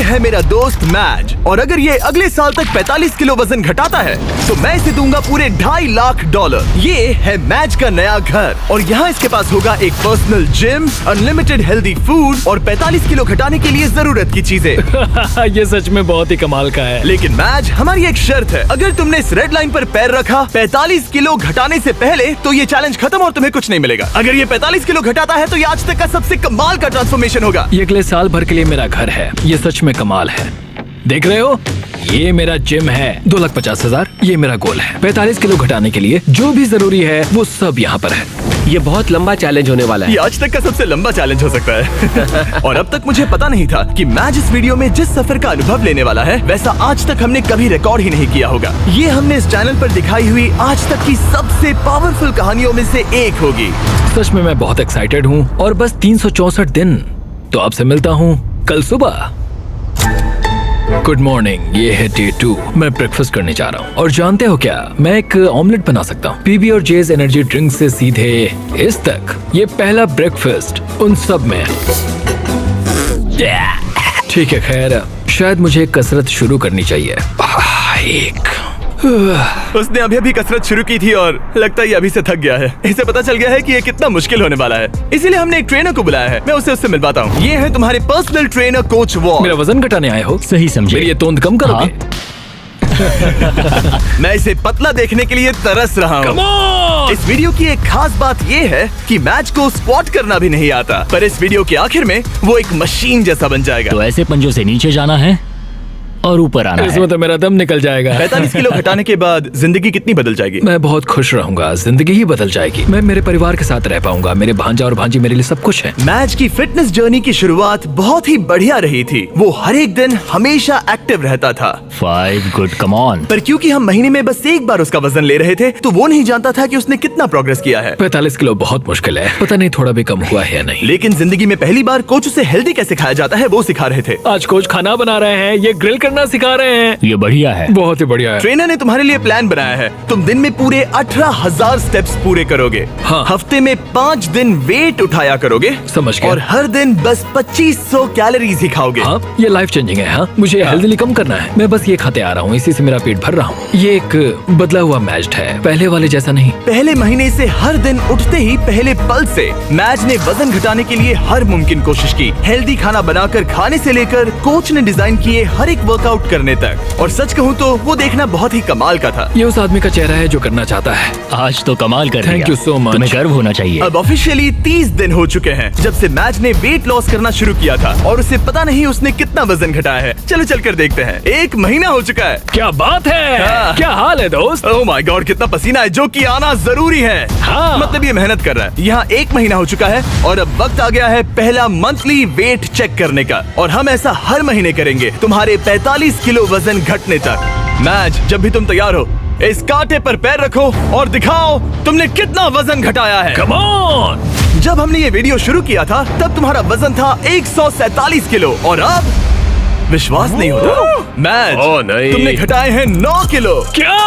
है मेरा दोस्त मैज, और अगर ये अगले साल तक 45 किलो वजन घटाता है तो मैं इसे दूंगा पूरे $2.5 लाख। ये है मैज का नया घर, और यहाँ इसके पास होगा एक personal gym, unlimited healthy food और 45 किलो घटाने के लिए जरूरत की चीजें। ये सच में बहुत ही कमाल का है। लेकिन मैज, हमारी एक शर्त है, अगर तुमने इस रेड लाइन पर पैर रखा 45 किलो घटाने से पहले तो ये चैलेंज खत्म और तुम्हें कुछ नहीं मिलेगा। अगर ये 45 किलो घटाता है तो ये आज तक का सबसे कमाल का ट्रांसफॉर्मेशन होगा। ये अगले साल भर के लिए मेरा घर है, ये सच में कमाल है। देख रहे हो, ये मेरा जिम है। 2,50,000 ये मेरा गोल है। 45 किलो घटाने के लिए जो भी जरूरी है वो सब यहाँ पर है। ये बहुत लंबा चैलेंज होने वाला है। ये आज तक का सबसे लंबा चैलेंज हो सकता है। और अब तक मुझे पता नहीं था कि मैज इस वीडियो में जिस सफर का अनुभव लेने वाला है वैसा आज तक हमने कभी रिकॉर्ड ही नहीं किया होगा। ये हमने इस चैनल पर दिखाई हुई आज तक की सबसे पावरफुल कहानियों में से एक होगी। सच में मैं बहुत एक्साइटेड हूँ और बस 364 दिन। तो आपसे मिलता हूँ कल सुबह। गुड मॉर्निंग, ये है डे 2। मैं ब्रेकफास्ट करने जा रहा हूँ और जानते हो क्या, मैं एक ऑमलेट बना सकता हूँ। पीबी और जेज एनर्जी ड्रिंक से सीधे इस तक, ये पहला ब्रेकफास्ट उन सब में। ठीक है, खैर शायद मुझे कसरत शुरू करनी चाहिए। उसने अभी कसरत शुरू की थी और लगता है अभी से थक गया है। इसे पता चल गया है कि ये कितना मुश्किल होने वाला है, इसीलिए हमने एक ट्रेनर को बुलाया है। मैं उससे मिलवाता हूँ। ये है तुम्हारे पर्सनल ट्रेनर कोच वॉल। मेरा वजन घटाने आए हो? सही समझे। मेरी ये तोंद कम करोगे? मैं इसे पतला देखने के लिए तरस रहा हूँ। इस वीडियो की एक खास बात ये है कि मैच को स्क्वाट करना भी नहीं आता, पर इस वीडियो के आखिर में वो एक मशीन जैसा बन जाएगा। तो ऐसे पंजों से नीचे जाना है और ऊपर आना है। इसमें तो मेरा दम निकल जाएगा। 45 किलो घटाने के बाद जिंदगी कितनी बदल जाएगी? मैं बहुत खुश रहूंगा, जिंदगी ही बदल जाएगी। मैं मेरे परिवार के साथ रह पाऊंगा। मेरे भांजा और भांजी मेरे लिए सब कुछ है। मैच की फिटनेस जर्नी की शुरुआत बहुत ही बढ़िया रही थी। वो हर एक दिन हमेशा एक्टिव रहता था। 5 गुड, कम ऑन। पर क्योंकि हम महीने में बस एक बार उसका वजन ले रहे थे तो वो नहीं जानता था कि उसने कितना प्रोग्रेस किया है। 45 किलो बहुत मुश्किल है, पता नहीं थोड़ा भी कम हुआ है या नहीं। लेकिन जिंदगी में पहली बार कोच उसे हेल्दी कैसे खाया जाता है वो सिखा रहे थे। आज कोच खाना बना रहे हैं, ये ग्रिल करना सिखा रहे हैं। ये बढ़िया है, बहुत ही बढ़िया है। ट्रेनर ने तुम्हारे लिए प्लान बनाया है। तुम दिन में पूरे 18,000 स्टेप्स पूरे करोगे। हाँ। हफ्ते में 5 दिन वेट उठाया करोगे। समझ गया। और हर दिन बस 2500 कैलोरीज ही खाओगे। हाँ, ये लाइफ चेंजिंग है। हाँ, मुझे हेल्दी कम करना है। मैं बस ये खाते आ रहा हूँ, इसी से मेरा पेट भर रहा हूँ। ये एक बदला हुआ मैच है, पहले वाले जैसा नहीं। पहले महीने से हर दिन उठते ही पहले पल से मैच ने वजन घटाने के लिए हर मुमकिन कोशिश की। हेल्दी खाना बनाकर खाने से लेकर कोच ने डिजाइन किए हर एक वर्कआउट करने तक। और सच कहूँ तो वो देखना बहुत ही कमाल का था। ये उस आदमी का चेहरा है जो करना चाहता है। आज तो कमाल कर दिया। Thank you so much। तुम्हें गर्व होना चाहिए। अब ऑफिशियली 30 दिन हो चुके हैं जब से मैच ने वेट लॉस करना शुरू किया था, और उसे पता नहीं उसने कितना वजन घटाया है। चलो चलकर देखते हैं। 1 महीना हो चुका है। क्या बात है। हाँ। क्या हाल है दोस्त? ओह माय गॉड, कितना पसीना है, जो कि आना जरूरी है। हाँ। मतलब ये मेहनत कर रहा है। यहाँ 1 महीना हो चुका है और अब वक्त आ गया है पहला मंथली वेट चेक करने का, और हम ऐसा हर महीने करेंगे तुम्हारे 45 किलो वजन घटने तक। मैच, जब भी तुम तैयार हो इस कांटे पर पैर रखो और दिखाओ तुमने कितना वजन घटाया है। Come on. जब हमने ये वीडियो शुरू किया था तब तुम्हारा वजन था 147 किलो, और अब विश्वास नहीं होता मैच, नहीं। तुमने घटाए हैं 9 किलो। क्या?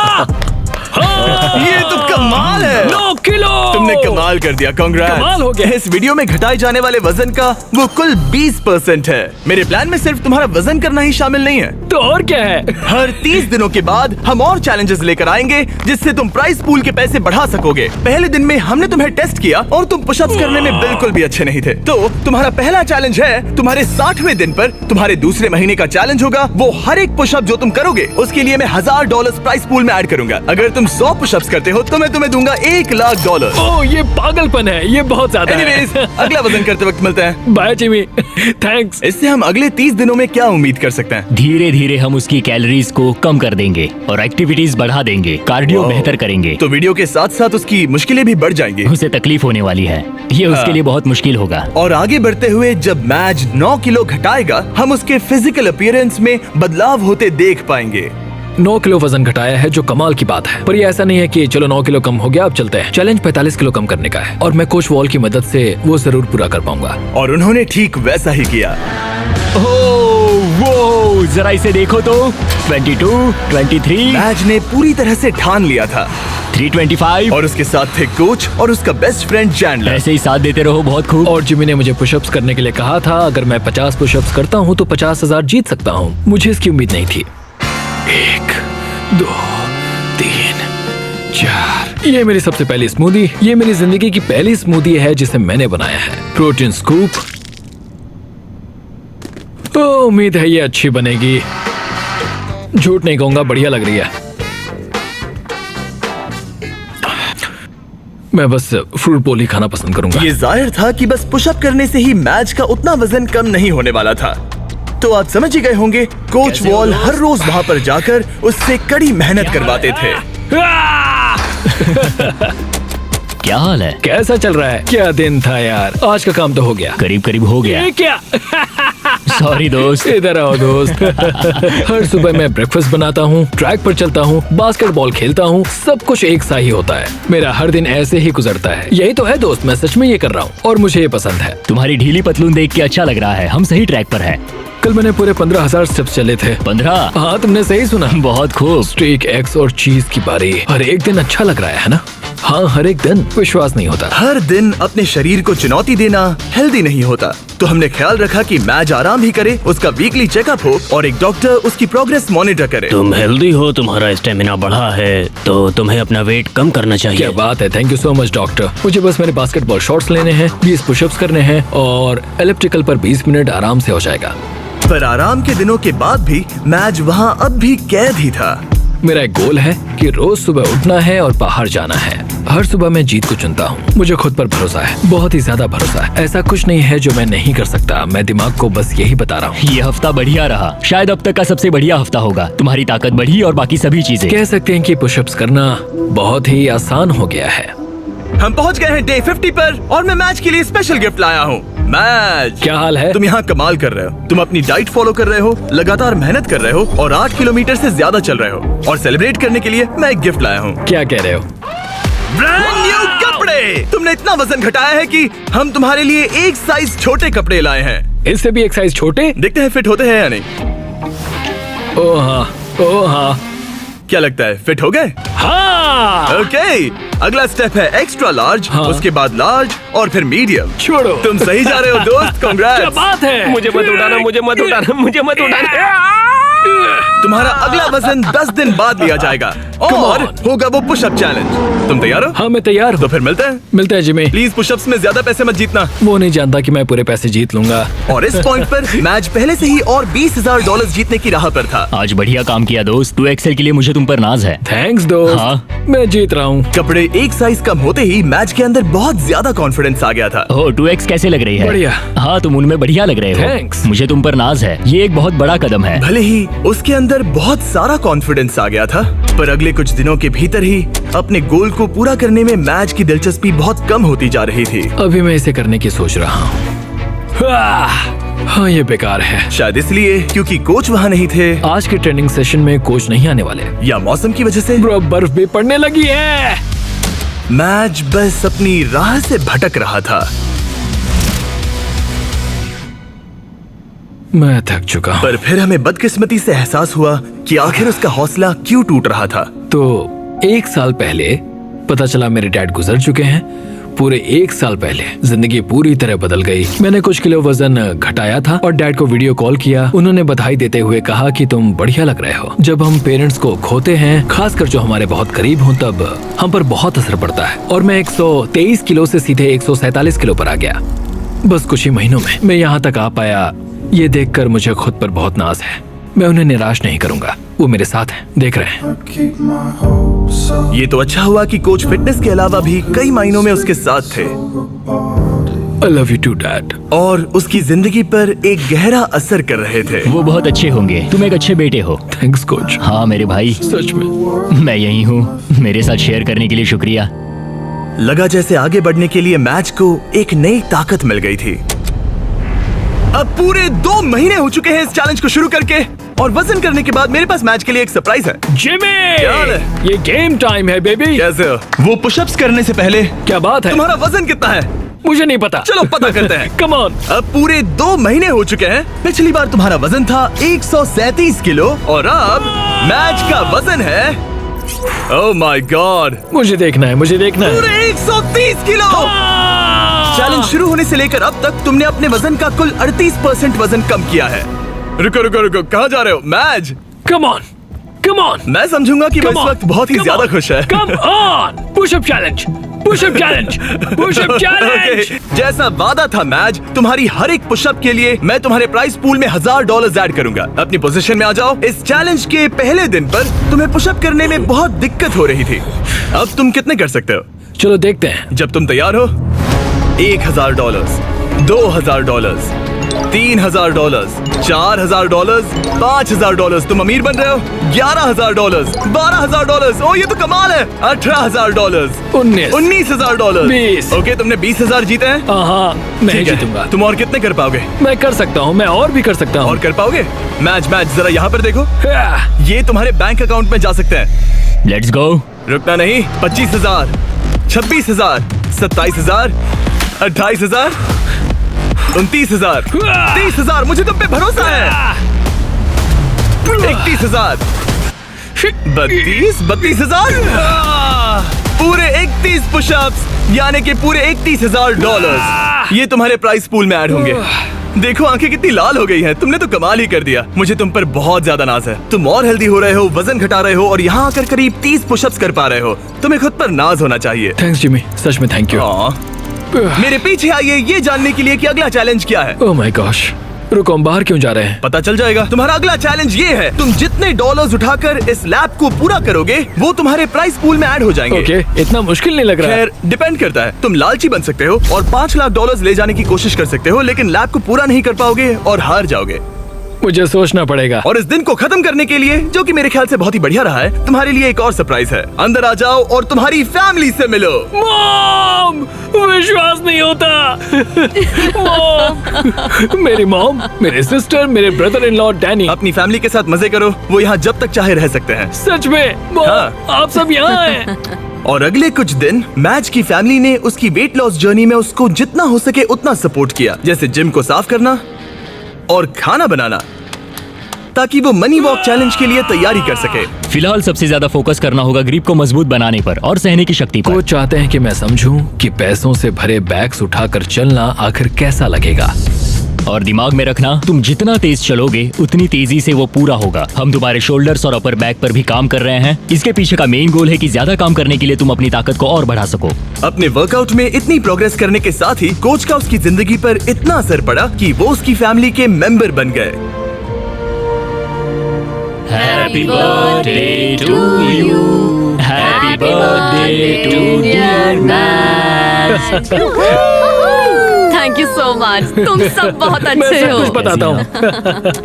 हाँ। ये तो कमाल है। 9 किलो तुमने कमाल कर दिया, कांग्रेट्स। कमाल हो गया। इस वीडियो में घटाए जाने वाले वजन का वो कुल 20% है। मेरे प्लान में सिर्फ तुम्हारा वजन करना ही शामिल नहीं है। तो और क्या है? हर 30 दिनों के बाद हम और चैलेंजेस लेकर आएंगे जिससे तुम प्राइस पूल के पैसे बढ़ा सकोगे। पहले दिन में हमने तुम्हें टेस्ट किया और तुम पुशअप्स करने में बिल्कुल भी अच्छे नहीं थे। तो तुम्हारा पहला चैलेंज है तुम्हारे 60वें दिन पर तुम्हारे दूसरे महीने का चैलेंज होगा वो हर एक पुशअप जो तुम करोगे उसके लिए मैं $1000 प्राइस पूल में ऐड करूंगा। अगर तुम 100 पुशअप्स करते हो तो मैं तुम्हें दूंगा $1 लाख। ओह, ये पागलपन है, ये बहुत ज्यादा है। एनीवेज, अगला वजन करते वक्त मिलते हैं। Bye Jimmy, thanks. इससे हम अगले 30 दिनों में क्या उम्मीद कर सकते हैं? धीरे धीरे हम उसकी कैलोरीज को कम कर देंगे और एक्टिविटीज बढ़ा देंगे, कार्डियो बेहतर करेंगे। तो वीडियो के साथ साथ उसकी मुश्किलें भी बढ़ जाएंगी। उसे तकलीफ होने वाली है, ये उसके लिए बहुत मुश्किल होगा। और आगे बढ़ते हुए जब मैच 9 किलो घटाएगा हम उसके फिजिकल अपीयरेंस में बदलाव होते देख पाएंगे। 9 किलो वजन घटाया है जो कमाल की बात है, पर ये ऐसा नहीं है कि चलो 9 kiलो कम हो गया अब चलते हैं। चैलेंज 45 किलो कम करने का है और मैं कोच वॉल की मदद से वो जरूर पूरा कर पाऊंगा। और उन्होंने ठीक वैसा ही किया। वो जरा इसे देखो तो 22, 23। मैच ने पूरी तरह से ठान लिया था 325। और उसके साथ थे कोच और उसका बेस्ट फ्रेंड चैंडलर। ऐसे ही साथ देते रहो, बहुत खूब। और जिमी ने मुझे पुशअप्स करने के लिए कहा था, अगर मैं 50 पुशअप्स करता हूँ तो 50,000 जीत सकता हूँ। मुझे इसकी उम्मीद नहीं थी। 1 2 3 4। ये मेरी सबसे पहली स्मूदी। ये मेरी जिंदगी की पहली स्मूदी है जिसे मैंने बनाया है। Protein scoop. तो उम्मीद है ये अच्छी बनेगी। झूठ नहीं कहूंगा, बढ़िया लग रही है। मैं बस फ्रूट बोल ही खाना पसंद करूंगा। ये जाहिर था कि बस पुशअप करने से ही मैच का उतना वजन कम नहीं होने वाला था। तो आप समझ ही गए होंगे, कोच वॉल हर रोज वहाँ पर जाकर उससे कड़ी मेहनत करवाते थे। क्या हाल है? कैसा चल रहा है? क्या दिन था यार, आज का काम तो हो गया। करीब करीब हो गया। ये क्या? सॉरी दोस्त। इधर आओ दोस्त। हर सुबह मैं ब्रेकफास्ट बनाता हूँ, ट्रैक पर चलता हूँ, बास्केटबॉल खेलता हूँ, सब कुछ एक सा ही होता है। मेरा हर दिन ऐसे ही गुजरता है। यही तो है दोस्त, मैं सच में ये कर रहा हूँ और मुझे ये पसंद है। तुम्हारी ढीली पतलून देख के अच्छा लग रहा है। हम सही ट्रैक पर हैं। कल मैंने पूरे 15,000 स्टेप्स चले थे। 15? हाँ, तुमने सही सुना। बहुत खूब। स्टेक, एग्स और चीज की बारी। हर एक दिन अच्छा लग रहा है ना? हाँ, हर एक दिन। विश्वास नहीं होता। हर दिन अपने शरीर को चुनौती देना हेल्दी नहीं होता। तो हमने ख्याल रखा कि मैच आराम ही करे, उसका वीकली चेकअप हो और एक डॉक्टर उसकी प्रोग्रेस मॉनिटर करे। तुम हेल्दी हो, तुम्हारा स्टेमिना बढ़ा है, तो तुम्हें अपना वेट कम करना चाहिए। क्या बात है, thank you so much doctor. मुझे बस मेरे बास्केटबॉल शॉट्स लेने हैं, 20 पुशअप्स करने हैं और एलिप्टिकल पर 20 मिनट आराम से हो जाएगा। पर आराम के दिनों के बाद भी मैच वहाँ अब भी कैद ही था। मेरा एक गोल है कि रोज सुबह उठना है और बाहर जाना है। हर सुबह मैं जीत को चुनता हूँ। मुझे खुद पर भरोसा है, बहुत ही ज्यादा भरोसा है। ऐसा कुछ नहीं है जो मैं नहीं कर सकता। मैं दिमाग को बस यही बता रहा हूँ। ये हफ्ता बढ़िया रहा, शायद अब तक का सबसे बढ़िया हफ्ता होगा। तुम्हारी ताकत बढ़ी और बाकी सभी चीजें। कह सकते हैं कि पुशअप्स करना बहुत ही आसान हो गया है। हम पहुंच गए हैं डे 50 पर और मैं मैच के लिए स्पेशल गिफ्ट लाया हूँ। मैच, क्या हाल है? तुम यहाँ कमाल कर रहे हो। तुम अपनी डाइट फॉलो कर रहे हो, लगातार मेहनत कर रहे हो और 8 किलोमीटर से ज्यादा चल रहे हो। और सेलिब्रेट करने के लिए मैं एक गिफ्ट लाया हूँ। क्या कह रहे हो? ब्रांड न्यू कपड़े। तुमने इतना वजन घटाया है कि हम तुम्हारे लिए एक साइज छोटे कपड़े लाए हैं। इससे भी एक साइज छोटे? देखते हैं फिट होते हैं या नहीं। ओ हाँ, ओ हाँ। क्या लगता है, फिट हो गए? हाँ। ओके, अगला स्टेप है एक्स्ट्रा लार्ज, हाँ। उसके बाद लार्ज और फिर मीडियम। छोड़ो। तुम सही जा रहे हो दोस्त, क्या कांग्रेट्स। बात है? मुझे मत उठाना, मुझे मत उठाना, मुझे मत उठाना। तुम्हारा अगला वजन 10 दिन बाद लिया जाएगा और होगा वो पुशअप चैलेंज। तुम तैयार हो? हाँ, मैं तैयार तो हूँ। फिर मिलते हैं। मिलते हैं जिमी। प्लीज पुशअप्स में ज्यादा पैसे मत जीतना। वो नहीं जानता कि मैं पूरे पैसे जीत लूंगा। और इस पॉइंट पर मैच पहले से ही और $20,000 जीतने की राह पर था। आज बढ़िया काम किया दोस्त। 2XL के लिए मुझे तुम पर नाज है। थैंक्स दोस्त। हाँ। मैं जीत रहा हूँ। कपड़े एक साइज कम होते ही मैच के अंदर बहुत ज्यादा कॉन्फिडेंस आ गया था। ओह, 2X कैसे लग रही है? बढ़िया। हाँ, तुम उनमें बढ़िया लग रहे हो। Thanks। मुझे तुम पर नाज है। ये एक बहुत बड़ा कदम है। भले ही उसके अंदर बहुत सारा कॉन्फिडेंस आ गया था, पर अगले कुछ दिनों के भीतर ही अपने गोल को पूरा करने में मैच की दिलचस्पी बहुत कम होती जा रही थी। अभी मैं इसे करने की सोच रहा हूँ। हाँ, ये बेकार है। शायद इसलिए क्योंकि कोच वहाँ नहीं थे, आज के ट्रेनिंग सेशन में कोच नहीं आने वाले। या मौसम की वजह से। ब्रो, बर्फ भी पड़ने लगी है। मैच बस अपनी राह से भटक रहा था। मैं थक चुका हूँ। पर फिर हमें बदकिस्मती से एहसास हुआ कि आखिर उसका हौसला क्यों टूट रहा था। तो 1 साल पहले पता चला मेरे डैड गुजर चुके हैं। पूरे 1 साल पहले जिंदगी पूरी तरह बदल गई। मैंने कुछ किलो वजन घटाया था और डैड को वीडियो कॉल किया। उन्होंने बधाई देते हुए कहा कि तुम बढ़िया लग रहे हो। जब हम पेरेंट्स को खोते हैं, खासकर जो हमारे बहुत करीब हों, तब हम पर बहुत असर पड़ता है। और मैं 123 किलो से सीधे 147 किलो पर आ गया बस कुछ ही महीनों में। मैं यहाँ तक आ पाया, ये देखकर मुझे खुद पर बहुत नाज है। मैं उन्हें निराश नहीं करूंगा, वो मेरे साथ हैं, देख रहे हैं। ये तो अच्छा हुआ कि कोच फिटनेस के अलावा भी कई मायनों में उसके साथ थे I love you too, Dad। और उसकी जिंदगी पर एक गहरा असर कर रहे थे। वो बहुत अच्छे होंगे। तुम एक अच्छे बेटे हो। Thanks coach. हाँ मेरे भाई, सच में। मैं यही हूँ। मेरे साथ शेयर करने के लिए शुक्रिया। लगा जैसे आगे बढ़ने के लिए मैच को एक नई ताकत मिल गई थी। अब पूरे 2 महीने हो चुके हैं इस चैलेंज को शुरू करके और वजन करने के बाद मेरे पास मैच के लिए एक सरप्राइज है। जिमी, क्या हाल है? ये गेम टाइम है बेबी। कैसे हो? वो पुशअप्स करने से पहले क्या बात है? तुम्हारा वजन कितना है? मुझे नहीं पता। चलो पता करते हैं। Come on. अब पूरे 2 महीने हो चुके हैं। पिछली बार तुम्हारा वजन था 137 किलो और अब मैच का वजन है ओह माय गॉड, मुझे देखना है, मुझे देखना है। पूरे 130 किलो। चैलेंज शुरू होने से लेकर अब तक तुमने अपने वजन का कुल 38% वजन कम किया है। रुको रुको रुको, कहाँ जा रहे हो? मैज, कम ऑन, कम ऑन। मैं समझूंगा कि वो इस वक्त बहुत ही ज्यादा खुश है। Come on, pushup challenge, pushup challenge, pushup challenge. Okay, जैसा वादा था मैज, तुम्हारी हर एक पुशअप के लिए मैं तुम्हारे प्राइस पूल में $1000 ऐड करूंगा। अपनी पोजीशन में आ जाओ। इस चैलेंज के पहले दिन पर तुम्हें पुशअप करने में बहुत दिक्कत हो रही थी। अब तुम कितने कर सकते हो? चलो देखते हैं। जब तुम तैयार हो, $1000, $2000, $3000, $4000, $5000। तुम अमीर बन रहे हो। $11000, $12000। ओ ये तो कमाल है। $18000, 19 $19000। ओके, तुमने 20000 जीते हैं। हाँ, मैं ठीक है। जीतूंगा। तुम और कितने कर पाओगे? मैं कर सकता हूँ, मैं और भी कर सकता हूँ। और कर पाओगे? मैच जरा यहाँ पर देखो। हाँ, ये तुम्हारे बैंक अकाउंट में जा सकते हैं। Let's go. रुकना नहीं। 25000, 26000, 27000, 28000, 29000, 30000। मुझे तुम पे भरोसा है। 31000, 32000। पूरे 31 पुशअप्स, यानी कि पूरे $31000 ये तुम्हारे प्राइस पूल में ऐड होंगे। देखो आंखें कितनी लाल हो गई हैं। तुमने तो कमाल ही कर दिया। मुझे तुम पर बहुत ज्यादा नाज है। तुम और हेल्दी हो रहे हो, वजन घटा रहे हो और यहाँ आकर करीब 30 पुशअप्स कर पा रहे हो। तुम्हें खुद पर नाज होना चाहिए। थैंक्स जिमी, सच में थैंक यू। मेरे पीछे आइए ये जानने के लिए कि अगला चैलेंज क्या है। ओह माय गॉश, रुको, हम बाहर क्यों जा रहे हैं? पता चल जाएगा। तुम्हारा अगला चैलेंज ये है, तुम जितने डॉलर्स उठाकर इस लैब को पूरा करोगे वो तुम्हारे प्राइस पूल में ऐड हो जाएंगे। ओके, इतना मुश्किल नहीं लग रहा है। खैर, डिपेंड करता है। तुम लालची बन सकते हो और $5 लाख ले जाने की कोशिश कर सकते हो, लेकिन लैब को पूरा नहीं कर पाओगे और हार जाओगे। मुझे सोचना पड़ेगा। और इस दिन को खत्म करने के लिए, जो कि मेरे ख्याल से बहुत ही बढ़िया रहा है, तुम्हारे लिए एक और सरप्राइज है। अंदर आ जाओ और तुम्हारी फैमिली से मिलो। मॉम, विश्वास नहीं होता। मॉम, मेरी मॉम, मेरे सिस्टर, मेरे ब्रदर इन लॉ डैनी। अपनी फैमिली के साथ मजे करो। वो यहाँ जब तक चाहे रह सकते हैं। सच में मॉम, हाँ। आप सब यहाँ हैं। और अगले कुछ दिन मैच की फैमिली ने उसकी वेट लॉस जर्नी में उसको जितना हो सके उतना सपोर्ट किया, जैसे जिम को साफ करना और खाना बनाना, ताकि वो मनी वॉक चैलेंज के लिए तैयारी कर सके। फिलहाल सबसे ज्यादा फोकस करना होगा ग्रिप को मजबूत बनाने पर और सहने की शक्ति पर। वो चाहते हैं कि मैं समझूं कि पैसों से भरे बैग्स उठाकर चलना आखिर कैसा लगेगा। और दिमाग में रखना, तुम जितना तेज चलोगे उतनी तेजी से वो पूरा होगा। हम तुम्हारे शोल्डर्स और अपर बैक पर भी काम कर रहे हैं। इसके पीछे का मेन गोल है कि ज्यादा काम करने के लिए तुम अपनी ताकत को और बढ़ा सको। अपने वर्कआउट में इतनी प्रोग्रेस करने के साथ ही कोच का उसकी जिंदगी पर इतना असर पड़ा कि वो उसकी फैमिली के मेंबर बन गए। Happy birthday to you, happy birthday to dear match. Thank you so much. तुम सब बहुत मैं अच्छे सब हो। कुछ बताता हूँ।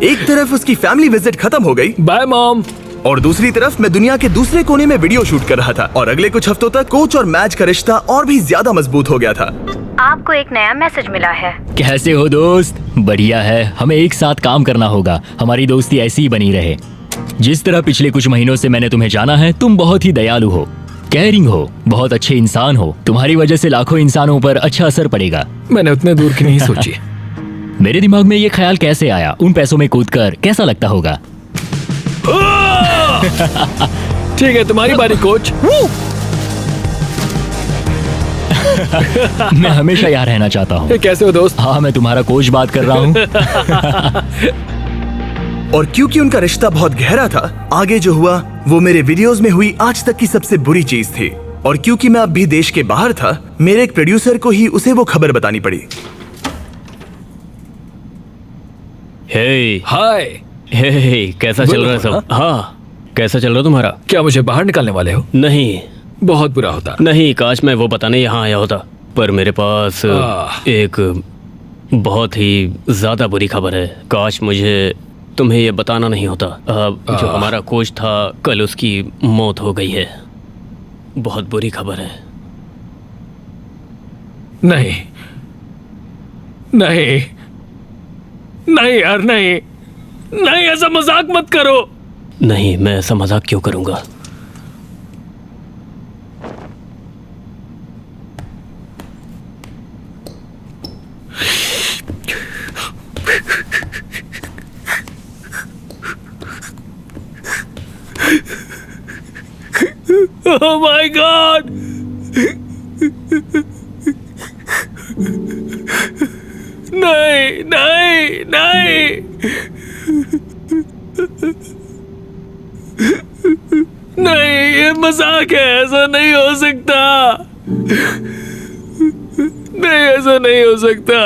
एक तरफ उसकी फैमिली विजिट खत्म हो गई बाय मॉम। और दूसरी तरफ मैं दुनिया के दूसरे कोने में वीडियो शूट कर रहा था। और अगले कुछ हफ्तों तक कोच और मैच का रिश्ता और भी ज्यादा मजबूत हो गया था। आपको एक नया मैसेज मिला है। कैसे हो दोस्त? बढ़िया है। हमें एक साथ काम करना होगा। हमारी दोस्ती ऐसी ही बनी रहे। जिस तरह पिछले कुछ महीनों से मैंने तुम्हें जाना है, तुम बहुत ही दयालु हो, केयरिंग हो, बहुत अच्छे इंसान हो। तुम्हारी वजह से लाखों इंसानों पर अच्छा असर पड़ेगा। मैंने उतने दूर की नहीं सोची। मेरे दिमाग में ये ख्याल कैसे आया? उन पैसों में कूदकर कैसा लगता होगा? ठीक है, तुम्हारी बारी कोच। मैं हमेशा यहाँ रहना चाहता हूँ। कैसे हो दोस्त? हाँ, मैं तुम्हारा कोच बात कर रहा हूँ। और क्योंकि उनका रिश्ता बहुत गहरा था, आगे जो हुआ वो मेरे वीडियोस में हुई आज तक की सबसे बुरी चीज थी। और क्योंकि मैं अब भी देश के बाहर था, मेरे एक प्रोड्यूसर को ही उसे वो खबर बतानी पड़ी। हे हाय। हे, कैसा चल रहा है सब? हाँ, कैसा चल रहा तुम्हारा? क्या मुझे बाहर निकालने वाले हो? नहीं बहुत बुरा होता। नहीं, काश मैं वो बताने यहाँ आया होता, पर मेरे पास एक बहुत ही ज्यादा बुरी खबर है। काश मुझे तुम्हें ये बताना नहीं होता। जो हमारा कोच था, कल उसकी मौत हो गई है। बहुत बुरी खबर है। नहीं नहीं नहीं यार, नहीं नहीं, ऐसा मजाक मत करो। नहीं, मैं ऐसा मजाक क्यों करूंगा? Oh my God! नहीं नहीं नहीं! नहीं, ये मजाक है, ऐसा नहीं हो सकता। नहीं, ऐसा नहीं हो सकता।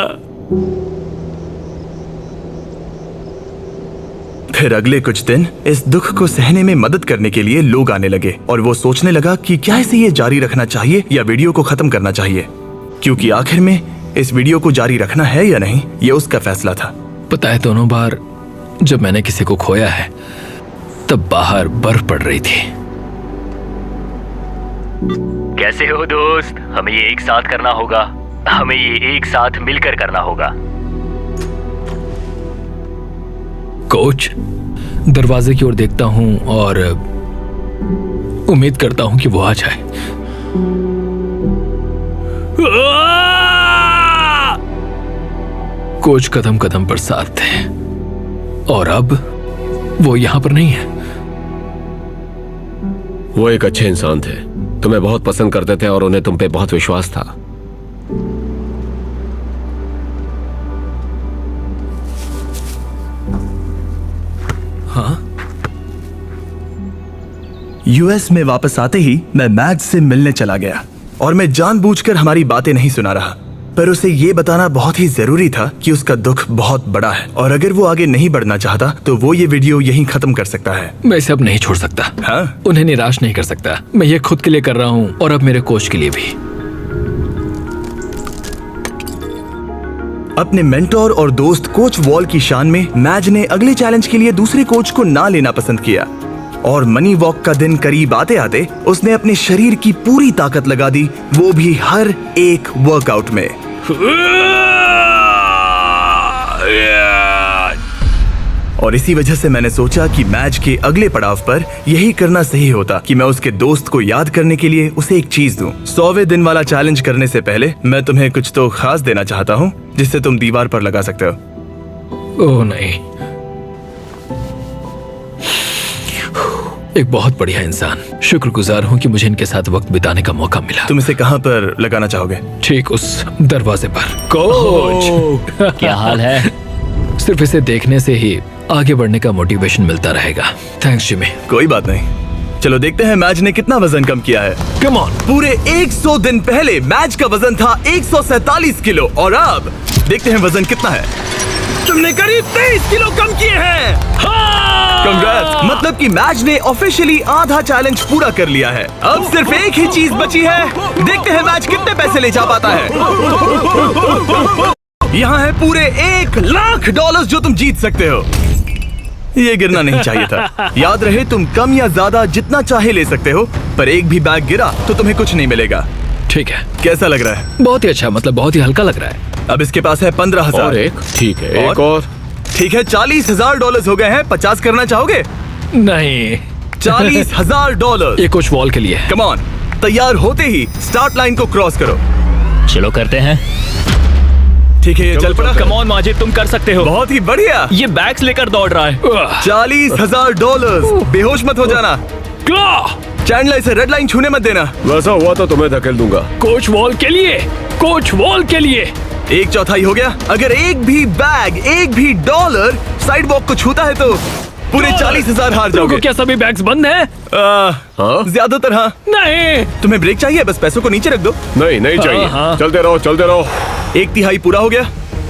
फिर अगले कुछ दिन इस दुख को सहने में मदद करने के लिए लोग आने लगे और वो सोचने लगा कि क्या इसे ये जारी रखना चाहिए या वीडियो को खत्म करना चाहिए, क्योंकि आखिर में इस वीडियो को जारी रखना है या नहीं ये उसका फैसला था। पता है, दोनों बार जब मैंने किसी को खोया है तब बाहर बर्फ पड़ रही थी। कैसे हो दोस्त? हमें ये एक साथ करना होगा, हमें ये एक साथ मिलकर करना होगा। कोच, दरवाजे की ओर देखता हूं और उम्मीद करता हूं कि वो आ जाए। कोच कदम कदम पर साथ थे और अब वो यहां पर नहीं है। वो एक अच्छे इंसान थे, तुम्हें बहुत पसंद करते थे और उन्हें तुम पे बहुत विश्वास था। हाँ, यूएस में वापस आते ही मैं मैज से मिलने चला गया और मैं जानबूझकर हमारी बातें नहीं सुना रहा, पर उसे ये बताना बहुत ही जरूरी था कि उसका दुख बहुत बड़ा है और अगर वो आगे नहीं बढ़ना चाहता तो वो ये वीडियो यहीं खत्म कर सकता है। मैं इसे अब नहीं छोड़ सकता। हाँ? उन्हें निराश नहीं कर सकता। मैं ये खुद के लिए कर रहा हूं और अब मेरे कोच के लिए भी। अपने मेंटोर और दोस्त कोच वॉल की शान में मैज ने अगले चैलेंज के लिए दूसरे कोच को ना लेना पसंद किया और मनी वॉक का दिन करीब आते आते उसने अपने शरीर की पूरी ताकत लगा दी, वो भी हर एक वर्कआउट में। और इसी वजह से मैंने सोचा कि मैच के अगले पड़ाव पर यही करना सही होता कि मैं उसके दोस्त को याद करने के लिए उसे एक चीज दूं। 100वें दिन वाला चैलेंज करने से पहले मैं तुम्हें कुछ तो खास देना चाहता हूँ जिससे तुम दीवार पर लगा सकते हो। ओह नहीं, एक बहुत बढ़िया इंसान। शुक्रगुजार हूँ कि मुझे इनके साथ वक्त बिताने का मौका मिला। तुम इसे कहाँ पर लगाना चाहोगे? ठीक उस दरवाजे पर। कोच, क्या हाल है? सिर्फ इसे देखने से ही आगे बढ़ने का मोटिवेशन मिलता रहेगा। Thanks Jimmy. कोई बात नहीं, चलो देखते हैं मैच ने कितना वजन कम किया है। Come on. पूरे 100 दिन पहले मैच का वजन था 147 किलो और अब देखते हैं वजन कितना है। तुमने करीब 23 किलो कम किए हैं। कंग्रेट्स, मतलब कि मैच ने ऑफिशियली आधा चैलेंज पूरा कर लिया है। अब सिर्फ एक ही चीज बची है, देखते हैं मैच कितने पैसे ले जा पाता है। यहाँ है पूरे $1,00,000 जो तुम जीत सकते हो। ये गिरना नहीं चाहिए था। याद रहे, तुम कम या ज्यादा जितना चाहे ले सकते हो, पर एक भी बैग गिरा तो तुम्हें कुछ नहीं मिलेगा। ठीक है। कैसा लग रहा है? बहुत ही अच्छा, मतलब बहुत ही हल्का लग रहा है। अब इसके पास है 15,000। और एक, ठीक है, एक और। ठीक है, $40,000 हो गए हैं। 50 करना चाहोगे? नहीं, $40,000। ये कुछ वॉल के लिए है। कम ऑन, तैयार होते ही स्टार्ट लाइन को क्रॉस करो। चलो करते हैं। ठीक है, ये चल पड़ा। कम ऑन माजिद, तुम कर सकते हो। बहुत ही बढ़िया। ये बैग्स लेकर दौड़ रहा है। $40,000। बेहोश मत हो जाना। चैंडलर, इसे रेड लाइन छूने मत देना। वैसा हुआ तो तुम्हें धकेल दूंगा। कोच वॉल के लिए, कोच वॉल के लिए। 1/4 हो गया। अगर एक भी बैग, एक भी डॉलर साइड वॉक को छूता है तो पूरे 40,000 हार जाओगे। क्या सभी बैग्स बंद हैं? ज्यादातर हाँ। नहीं। तुम्हें ब्रेक चाहिए? बस पैसों को नीचे रख दो। नहीं, नहीं चाहिए। हाँ। चलते रहो, चलते रहो। 1/3 पूरा हो गया।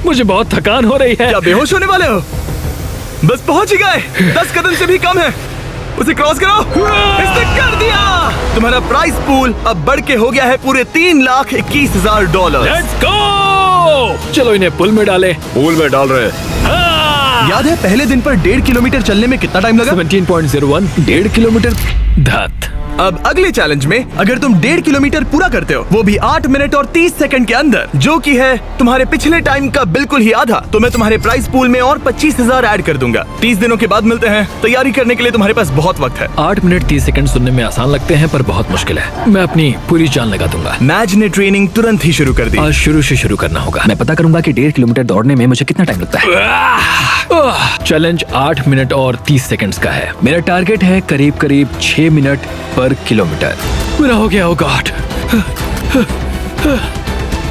मुझे बहुत थकान हो रही है। क्या बेहोश होने वाले हो? बस पहुंच ही गए। 10 कदम से भी कम है। उसे क्रॉस करो। इसने कर दिया। तुम्हारा प्राइस पूल अब बढ़ के हो गया है पूरे $3,21,000। Let's go. चलो इन्हें पुल में डाले। पूल में डाल रहे हैं। याद है पहले दिन पर 1.5 किलोमीटर चलने में कितना टाइम लगा? 17.01, 1.5 किलोमीटर। धत। अब अगले चैलेंज में अगर तुम 1.5 किलोमीटर पूरा करते हो, वो भी 8 मिनट और 30 सेकंड के अंदर, जो कि है तुम्हारे पिछले टाइम का बिल्कुल ही आधा, तो मैं तुम्हारे प्राइस पूल में और 25,000 ऐड कर दूंगा। 30 दिनों के बाद मिलते हैं। तैयारी करने के लिए तुम्हारे पास बहुत वक्त है। 8 मिनट 30 सेकंड सुनने में आसान लगते हैं पर बहुत मुश्किल है। मैं अपनी पूरी जान लगा दूंगा। मैच ने ट्रेनिंग तुरंत ही शुरू कर दी। आज शुरू से शुरू करना होगा। मैं पता करूंगा कि 1.5 किलोमीटर दौड़ने में मुझे कितना टाइम लगता है। चैलेंज 8 मिनट और 30 सेकंड्स का है। मेरा टारगेट है करीब 6 मिनट पर पर किलोमीटर। मेरा हो गया। ओ गॉड,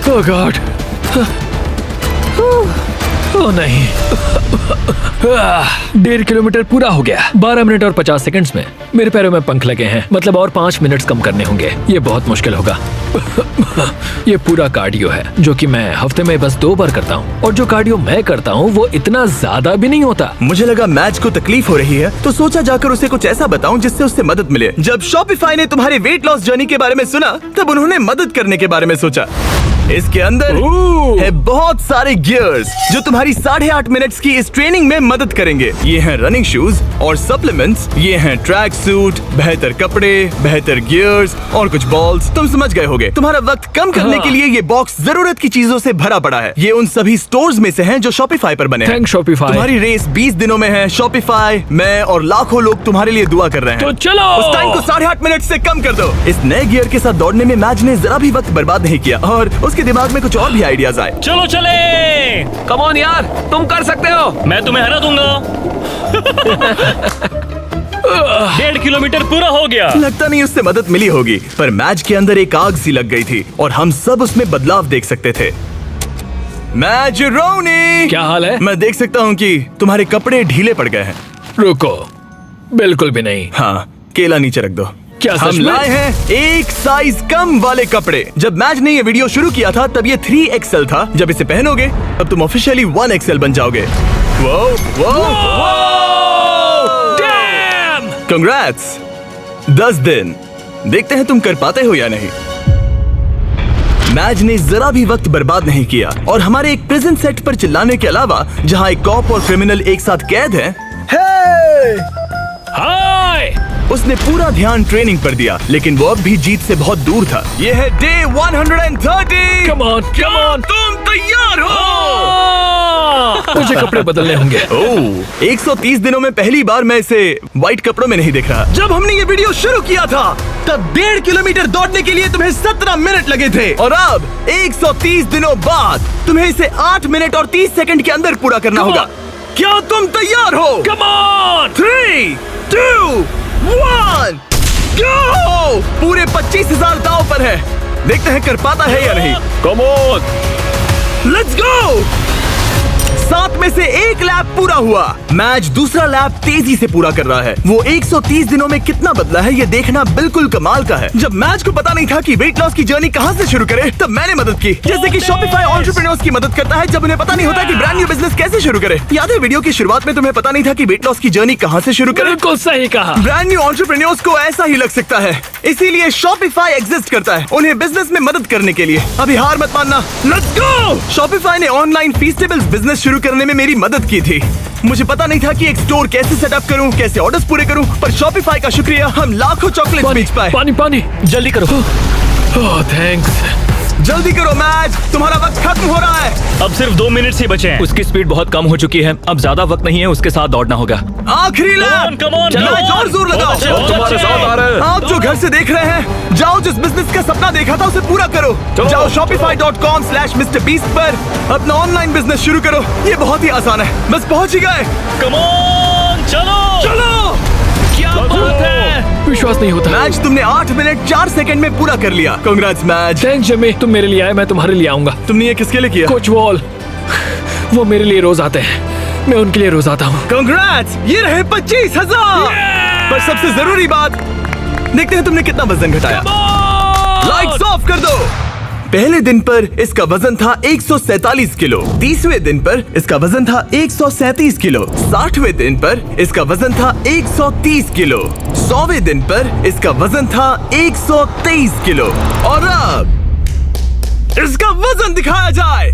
ओ गॉड, ओ नहीं। 1.5 किलोमीटर पूरा हो गया। 12 मिनट और 50 सेकंड्स में। मेरे पैरों में पंख लगे हैं, मतलब और 5 मिनट्स कम करने होंगे। ये बहुत मुश्किल होगा। ये पूरा कार्डियो है जो कि मैं हफ्ते में बस 2 बार करता हूँ, और जो कार्डियो मैं करता हूँ वो इतना ज्यादा भी नहीं होता। मुझे लगा मैच को तकलीफ हो रही है, तो सोचा जाकर उसे कुछ ऐसा बताऊं जिससे उससे मदद मिले। जब शॉपिफाई ने तुम्हारे वेट लॉस जर्नी के बारे में सुना, तब उन्होंने मदद करने के बारे में सोचा। इसके अंदर है बहुत सारे गियर्स जो तुम्हारी 8.5 मिनट्स की इस ट्रेनिंग में मदद करेंगे। ये हैं रनिंग शूज और सप्लीमेंट्स, ये हैं ट्रैक सूट, बेहतर कपड़े, बेहतर गियर्स और कुछ बॉल्स। तुम समझ गए होगे। तुम्हारा वक्त कम करने के लिए ये बॉक्स जरूरत की चीजों से भरा पड़ा है। ये उन सभी स्टोर्स में से हैं जो शॉपिफाई पर बने हैं। Thanks Shopify. तुम्हारी रेस 20 दिनों में है। शॉपिफाई, मैं और लाखों लोग तुम्हारे लिए दुआ कर रहे हैं। तो चलो उस टाइम को 8.5 मिनट से कम कर दो। इस नए गियर के साथ दौड़ने में मैच ने जरा भी वक्त बर्बाद नहीं किया और उसके दिमाग में कुछ और भी आइडियाज आए। चलो चले। कम ऑन यार, तुम कर सकते हो। मैं तुम्हें हरा दूंगा। 1.5 किलोमीटर पूरा हो गया। लगता नहीं उससे मदद मिली होगी, पर मैच के अंदर एक आग सी लग गई थी और हम सब उसमें बदलाव देख सकते थे। मैच रोनी, क्या हाल है? मैं देख सकता हूँ कि तुम्हारे कपड़े ढीले पड़ गए हैं। रुको, बिल्कुल भी नहीं। हाँ, केला नीचे रख दो। क्या सच हम में? लाए हैं एक साइज कम वाले कपड़े। जब मैच ने ये वीडियो शुरू किया था तब ये 3XL था। जब इसे पहनोगे तब तुम ऑफिशियली 1XL बन जाओगे। कंग्रेट्स। 10 दिन। देखते हैं तुम कर पाते हो या नहीं। मैच ने जरा भी वक्त बर्बाद नहीं किया और हमारे एक प्रिजन सेट पर चिल्लाने के अलावा, जहां एक कॉप और क्रिमिनल एक साथ कैद हैं, हाय। उसने पूरा ध्यान ट्रेनिंग पर दिया, लेकिन वो अब भी जीत से बहुत दूर था। ये है day 130। Come on, come on. तुम तैयार हो? मुझे कपड़े बदलने होंगे। ओह, 130 दिनों में पहली बार मैं इसे व्हाइट कपड़ों में नहीं देख रहा। जब हमने ये वीडियो शुरू किया था तब 1.5 किलोमीटर दौड़ने के लिए तुम्हें 17 मिनट लगे थे, और अब 130 दिनों बाद तुम्हें इसे 8 मिनट और 30 सेकंड के अंदर पूरा करना होगा। क्या तुम तैयार हो? Come on. 3, 2, 1, गो! पूरे 25,000 दांव पर है। देखते हैं कर पाता है या नहीं। Come on. Let's go. 7 में से 1 लैप पूरा हुआ। मैच दूसरा लैप तेजी से पूरा कर रहा है। वो 130 दिनों में कितना बदला है ये देखना बिल्कुल कमाल का है। जब मैच को पता नहीं था कि वेट लॉस की जर्नी कहां से शुरू करे, तब मैंने मदद की। जैसे कि शॉपिफाई एंटरप्रेन्योर्स की मदद करता है जब उन्हें पता नहीं होता कि ब्रांड न्यू बिजनेस कैसे शुरू करे। याद है वीडियो की शुरुआत में तुम्हें पता नहीं था कि वेट लॉस की जर्नी कहां से शुरू करे? बिल्कुल सही कहा। ब्रांड न्यू एंटरप्रेन्योर्स को ऐसा ही लग सकता है, इसीलिए शॉपिफाई एग्जिस्ट करता है, उन्हें बिजनेस में मदद करने के लिए। अभी हार मत मानना। Let's go. शॉपिफाई ने ऑनलाइन फीस्टेबल्स बिजनेस शुरू करने में मेरी मदद की थी। मुझे पता नहीं था कि एक स्टोर कैसे सेटअप करूं, कैसे ऑर्डर्स पूरे करूं, पर शॉपिफाई का शुक्रिया हम लाखों चॉकलेट्स बेच पाए। पानी पानी, जल्दी करो। ओह थैंक्स। जल्दी करो मैच, तुम्हारा वक्त खत्म हो रहा है। अब सिर्फ 2 मिनट ही बचे हैं। उसकी स्पीड बहुत कम हो चुकी है, अब ज्यादा वक्त नहीं है, उसके साथ दौड़ना होगा। आखिरी lap. come on, come match on। और जोर लगाओ। तुम्हारे साथ आ रहे हैं। आप जो घर से देख रहे हैं, जाओ जिस बिजनेस का सपना देखा था उसे पूरा करो। जाओ shopify.com/MrBeast पर अपना ऑनलाइन बिजनेस शुरू करो। ये बहुत ही आसान है, बस पहुंच ही गए। कम ऑन, चलो चलो। क्या बात है। विश्वास नहीं होता। मैच तुमने 8 मिनट 4 सेकंड में पूरा कर लिया। Congrats match. थैंक्स जिमी, तुम मेरे लिए आए, मैं तुम्हारे लिए आऊंगा। तुमने ये किसके लिए किया? कोच वॉल, वो मेरे लिए रोज आते हैं, मैं उनके लिए रोज आता हूँ। कांग्रेट्स, ये रहे 25,000। पर सबसे जरूरी बात, देखते हैं तुमने कितना वजन घटाया। लाइट्स ऑफ कर दो। पहले दिन पर इसका वजन था 147 किलो, 30वें दिन पर इसका वजन था 137 किलो, 60वें दिन पर इसका वजन था 130 किलो, 100वें दिन पर इसका वजन था 123 किलो, और अब इसका वजन दिखाया जाए।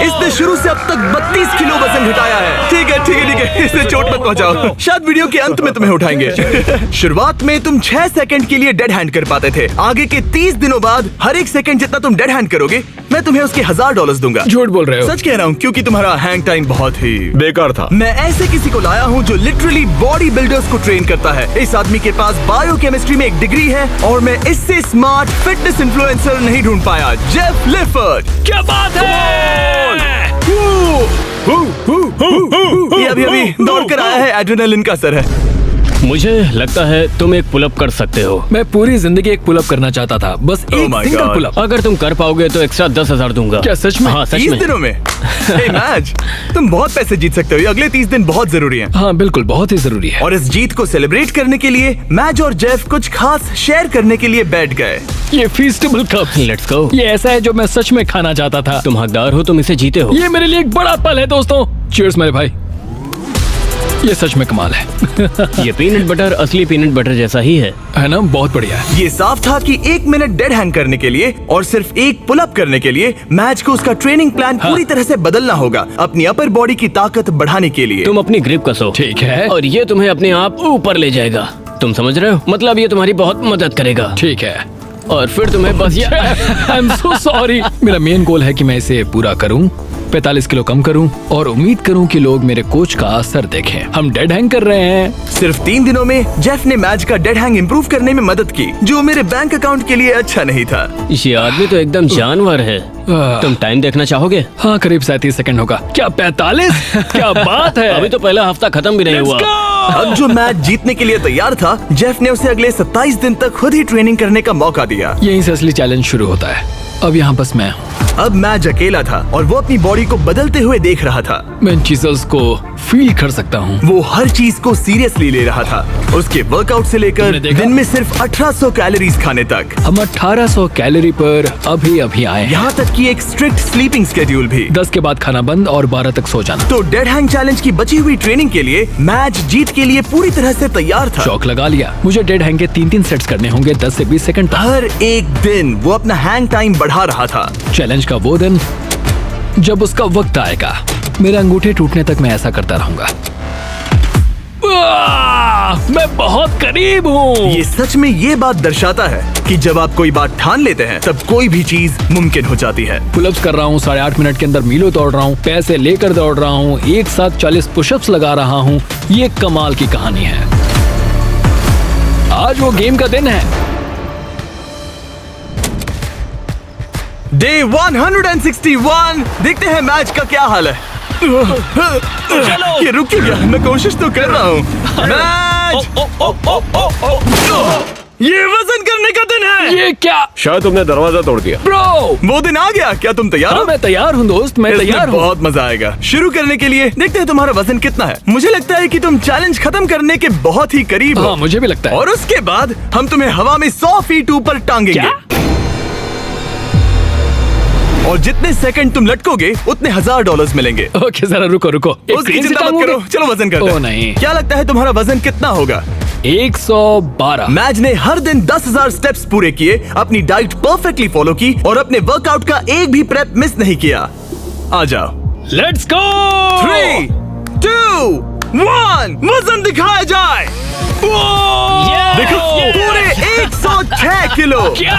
इसने शुरू से अब तक 32 किलो वजन घटाया है। ठीक है ठीक है ठीक है, इसे चोट मत पहुंचाओ, शायद वीडियो के अंत में तुम्हें उठाएंगे। शुरुआत में तुम 6 सेकंड के लिए डेड हैंड कर पाते थे। आगे के 30 दिनों बाद हर एक सेकंड जितना तुम डेड हैंड करोगे, मैं तुम्हें उसके $1000 दूंगा। झूठ बोल रहे हो। सच कह रहा हूँ, क्योंकि तुम्हारा हैंग टाइम बहुत ही बेकार था। मैं ऐसे किसी को लाया हूँ जो लिटरली बॉडी बिल्डर्स को ट्रेन करता है। इस आदमी के पास बायोकेमिस्ट्री में एक डिग्री है और मैं इससे स्मार्ट फिटनेस इन्फ्लुएंसर नहीं ढूंढ पाया। जेफ लिफर्ड। क्या बात है। ये अभी अभी दौड़ कर आया है, एड्रेनलिन का असर है। मुझे लगता है तुम एक पुलअप कर सकते हो। मैं पूरी जिंदगी एक पुलअप करना चाहता था, बस Oh एक my सिंगल God. पुलअप। अगर तुम कर पाओगे तो एक्स्ट्रा 10,000 दूंगा। क्या सच में? हाँ सच 30 में। दिनों में? Hey, मैच, तुम बहुत पैसे जीत सकते हो। ये अगले 30 दिन बहुत जरूरी हैं। हाँ बिल्कुल, बहुत ही जरूरी है। और इस जीत को सेलिब्रेट करने के लिए मैच और जेफ कुछ खास शेयर करने के लिए बैठ गए। ये फीस्टेबल कप, लेट्स गो। ये ऐसा है जो मैं सच में खाना चाहता था। तुम हकदार हो, तुम इसे जीते हो। ये मेरे लिए एक बड़ा पल है दोस्तों। चीयर्स मेरे भाई, ये सच में कमाल है। ये पीनट बटर असली पीनट बटर जैसा ही है ना? बहुत बढ़िया है। ये साफ था कि 1 मिनट डेड हैंग करने के लिए और सिर्फ एक पुल अप करने के लिए मैच को उसका ट्रेनिंग प्लान पूरी तरह से बदलना होगा, अपनी अपर बॉडी की ताकत बढ़ाने के लिए। तुम अपनी ग्रिप कसो। ठीक है। और ये तुम्हें अपने आप ऊपर ले जाएगा। तुम समझ रहे हो? मतलब ये तुम्हारी बहुत मदद करेगा। ठीक है। और फिर तुम्हें बस ये आई एम सो सॉरी। मेरा मेन गोल है कि मैं इसे पूरा करूं, 45 किलो कम करूं और उम्मीद करूं कि लोग मेरे कोच का असर देखें। हम डेड हैंग कर रहे हैं। सिर्फ 3 दिनों में जेफ ने मैच का डेड हैंग इंप्रूव करने में मदद की, जो मेरे बैंक अकाउंट के लिए अच्छा नहीं था। ये आदमी तो एकदम जानवर है। तुम टाइम देखना चाहोगे? हाँ, करीब 37 सेकंड होगा। क्या 45? क्या बात है। अभी तो पहला हफ्ता खत्म भी नहीं हुआ। अब जो मैच जीतने के लिए तैयार था, जेफ ने उसे अगले 27 दिन तक खुद ही ट्रेनिंग करने का मौका दिया। यहीं से असली चैलेंज शुरू होता है। अब यहाँ बस मैं हूँ। अब मैच अकेला था और वो अपनी बॉडी को बदलते हुए देख रहा था। मैं इन चीजों को फील कर सकता हूँ। वो हर चीज को सीरियसली ले रहा था, उसके वर्कआउट से लेकर तुमने देखा? दिन में सिर्फ 1800 कैलोरीज खाने तक। हम 1800 कैलोरी पर अभी आए हैं। यहाँ तक कि एक स्ट्रिक्ट स्लीपिंग स्केड्यूल भी। 10 के बाद खाना बंद और 12 तक सो जाना। तो डेड हैंग चैलेंज की बची हुई ट्रेनिंग के लिए मैच जीत के लिए पूरी तरह से तैयार था। चौक लगा लिया। मुझे डेड हैंग के 3 सेट्स करने होंगे 10 से 20 सेकंड तक। हर एक दिन वो अपना हैंग टाइम बढ़ा रहा था। चैलेंज का वो दिन जब उसका वक्त आएगा, मेरे अंगूठे टूटने तक मैं ऐसा करता रहूंगा। मैं बहुत करीब हूँ। ये सच में ये बात दर्शाता है कि जब आप कोई बात ठान लेते हैं तब कोई भी चीज मुमकिन हो जाती है। पुलअप्स कर रहा हूँ, 8.5 मिनट के अंदर मीलों दौड़ रहा हूँ, पैसे लेकर दौड़ रहा हूँ, एक साथ 40 पुशअप्स लगा रहा हूँ। ये कमाल की कहानी है। आज वो गेम का दिन है। डे 161। देखते हैं मैच का क्या हाल है। ये रुक क्यों गया? मैं कोशिश तो कर रहा हूँ। मैच! ये वजन करने का दिन है। ये क्या? शायद तुमने दरवाजा तोड़ दिया। ब्रो, वो दिन आ गया। क्या तुम तैयार हाँ, हो? मैं तैयार हूँ दोस्त, मैं इसमें तैयार हूँ। बहुत मजा आएगा। शुरू करने के लिए देखते हैं तुम्हारा वजन कितना है। मुझे लगता है कि तुम चैलेंज खत्म करने के बहुत ही करीब हो। हाँ, मुझे भी लगता है। और उसके बाद हम तुम्हें हवा में 100 फीट ऊपर टांगेंगे। क्या? और जितने सेकंड तुम लटकोगे उतने $1000 मिलेंगे। ओके, जरा रुको। एक उसकी क्रेन से चिंता मत टांगोगे? करो, चलो वजन करते हैं। ओ नहीं। क्या लगता है तुम्हारा वजन कितना होगा? 112। मैच ने हर दिन 10,000 स्टेप्स पूरे किए, अपनी डाइट परफेक्टली फॉलो की और अपने वर्कआउट का एक भी प्रेप मिस नहीं किया। आ जाओ। Let's go. 3, 2, 1 वजन दिखाया जाए। देखो, पूरे 106 किलो। क्या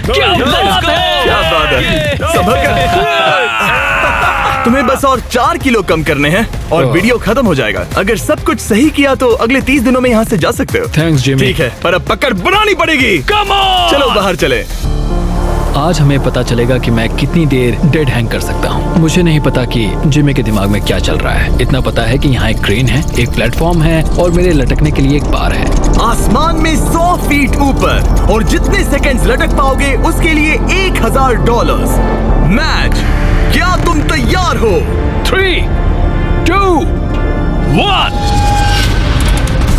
बात है? क्या बात है? संभल कर। तुम्हें बस और 4 किलो कम करने हैं और वीडियो खत्म हो जाएगा। अगर सब कुछ सही किया तो अगले 30 दिनों में यहाँ से जा सकते हो। Thanks Jimmy. ठीक है, पर अब पकड़ बनानी पड़ेगी। Come on. चलो बाहर चले। आज हमें पता चलेगा कि मैं कितनी देर डेड हैंग कर सकता हूँ। मुझे नहीं पता कि जिमी के दिमाग में क्या चल रहा है। इतना पता है कि यहाँ एक क्रेन है, एक प्लेटफॉर्म है और मेरे लटकने के लिए एक बार है। आसमान में 100 फीट ऊपर और जितने सेकंड्स लटक पाओगे उसके लिए $1000। मैच, क्या तुम तैयार हो? 3, 2, 1।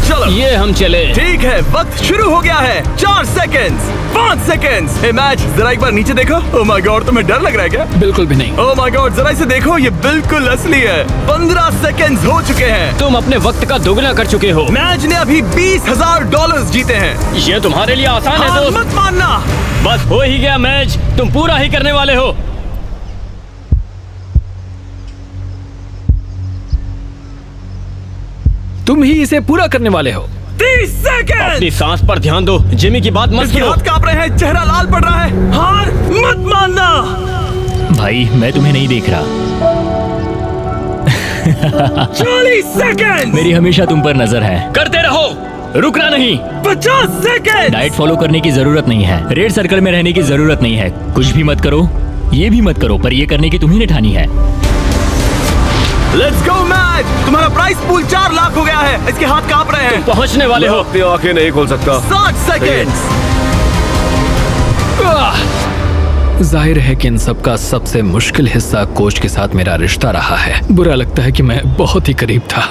चलो ये हम चले। ठीक है, वक्त शुरू हो गया है। 4 सेकंड्स, 5 सेकंड्स। हे मैच, जरा एक बार नीचे देखो। ओह माय गॉड, तुम्हें डर लग रहा है क्या? बिल्कुल भी नहीं। ओह माय गॉड, जरा इसे देखो, ये बिल्कुल असली है। 15 सेकंड्स हो चुके हैं। तुम अपने वक्त का दोगुना कर चुके हो। मैच ने अभी $20,000 जीते हैं। ये तुम्हारे लिए आसान है हार दोस्त। मत मानना। बस हो ही गया मैच, तुम पूरा ही करने वाले हो। तुम ही इसे पूरा करने वाले हो। 30 सेकंड। अपनी सांस पर ध्यान दो, जिमी की बात मत इसके सुनो। हाथ कांप रहे हैं, चेहरा लाल पड़ रहा है। हार मत मानना। भाई मैं तुम्हें नहीं देख रहा। 40 सेकंड। मेरी हमेशा तुम पर नजर है। करते रहो, रुकना नहीं। 50 सेकंड। डाइट फॉलो करने की जरूरत नहीं है, रेड सर्कल में रहने की जरूरत नहीं है, कुछ भी मत करो, ये भी मत करो, पर ये करने की तुम्ही ने ठानी है। Let's go match. मैच, तुम्हारा प्राइस पूल 4 लाख हो गया है। इसके हाथ कांप रहे हैं। पहुंचने वाले मैं हो। अपनी आंखें नहीं खोल सकता। 60 सेकेंड्स। जाहिर है कि इन सब का सबसे मुश्किल हिस्सा कोच के साथ मेरा रिश्ता रहा है। बुरा लगता है कि मैं बहुत ही करीब था।